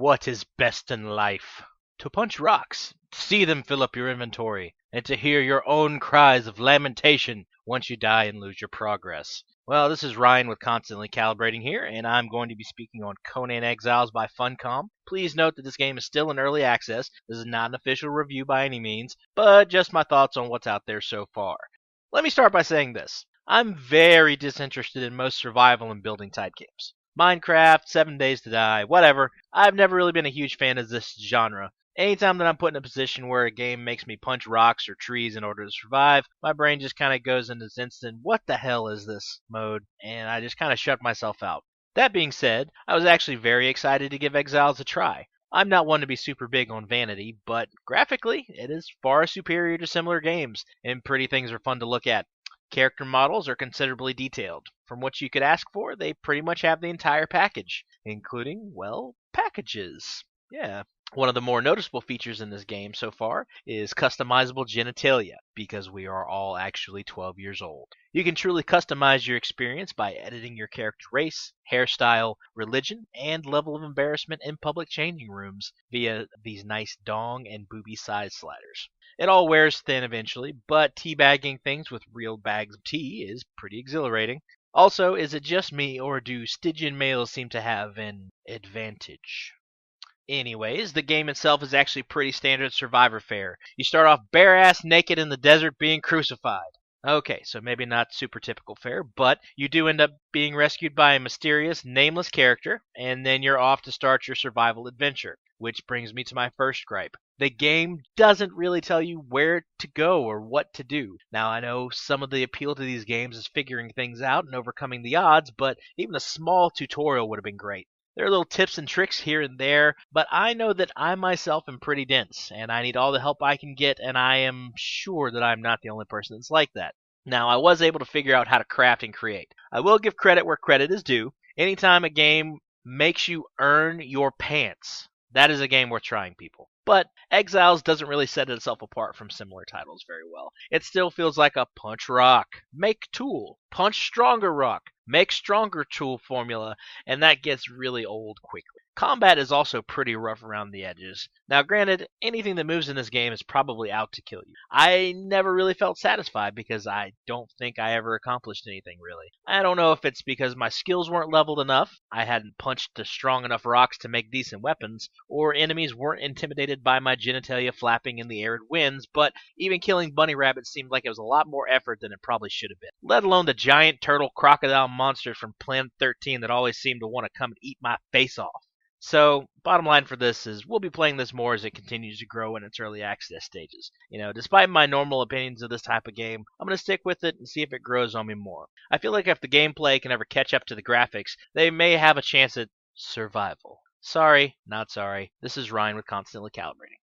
What is best in life? To punch rocks, to see them fill up your inventory, and to hear your own cries of lamentation once you die and lose your progress. Well, this is Ryan with Constantly Calibrating here, and I'm going to be speaking on Conan Exiles by Funcom. Please note that this game is still in early access. This is not an official review by any means, but just my thoughts on what's out there so far. Let me start by saying this. I'm very disinterested in most survival and building type games. Minecraft, 7 Days to Die, whatever. I've never really been a huge fan of this genre. Anytime that I'm put in a position where a game makes me punch rocks or trees in order to survive, my brain just kind of goes into this instant, what the hell is this mode? And I just kind of shut myself out. That being said, I was actually very excited to give Exiles a try. I'm not one to be super big on vanity, but graphically, it is far superior to similar games, and pretty things are fun to look at. Character models are considerably detailed. From what you could ask for, they pretty much have the entire package, including, well, packages. Yeah. One of the more noticeable features in this game so far is customizable genitalia, because we are all actually 12 years old. You can truly customize your experience by editing your character's race, hairstyle, religion, and level of embarrassment in public changing rooms via these nice dong and booby size sliders. It all wears thin eventually, but teabagging things with real bags of tea is pretty exhilarating. Also, is it just me, or do Stygian males seem to have an advantage? Anyways, the game itself is actually pretty standard survivor fare. You start off bare-ass naked in the desert being crucified. Okay, so maybe not super typical fare, but you do end up being rescued by a mysterious, nameless character, and then you're off to start your survival adventure. Which brings me to my first gripe. The game doesn't really tell you where to go or what to do. Now, I know some of the appeal to these games is figuring things out and overcoming the odds, but even a small tutorial would have been great. There are little tips and tricks here and there, but I know that I myself am pretty dense, and I need all the help I can get, and I am sure that I'm not the only person that's like that. Now, I was able to figure out how to craft and create. I will give credit where credit is due. Anytime a game makes you earn your pants, that is a game worth trying, people. But Exiles doesn't really set itself apart from similar titles very well. It still feels like a punch rock, make tool, punch stronger rock, make stronger tool formula, and that gets really old quickly. Combat is also pretty rough around the edges. Now granted, anything that moves in this game is probably out to kill you. I never really felt satisfied because I don't think I ever accomplished anything really. I don't know if it's because my skills weren't leveled enough, I hadn't punched the strong enough rocks to make decent weapons, or enemies weren't intimidated by my genitalia flapping in the arid winds, but even killing bunny rabbits seemed like it was a lot more effort than it probably should have been. Let alone the giant turtle crocodile monsters from Planet 13 that always seem to want to come and eat my face off. So, bottom line for this is we'll be playing this more as it continues to grow in its early access stages. Despite my normal opinions of this type of game, I'm going to stick with it and see if it grows on me more. I feel like if the gameplay can ever catch up to the graphics, they may have a chance at survival. Sorry, not sorry. This is Ryan with Constantly Calibrating.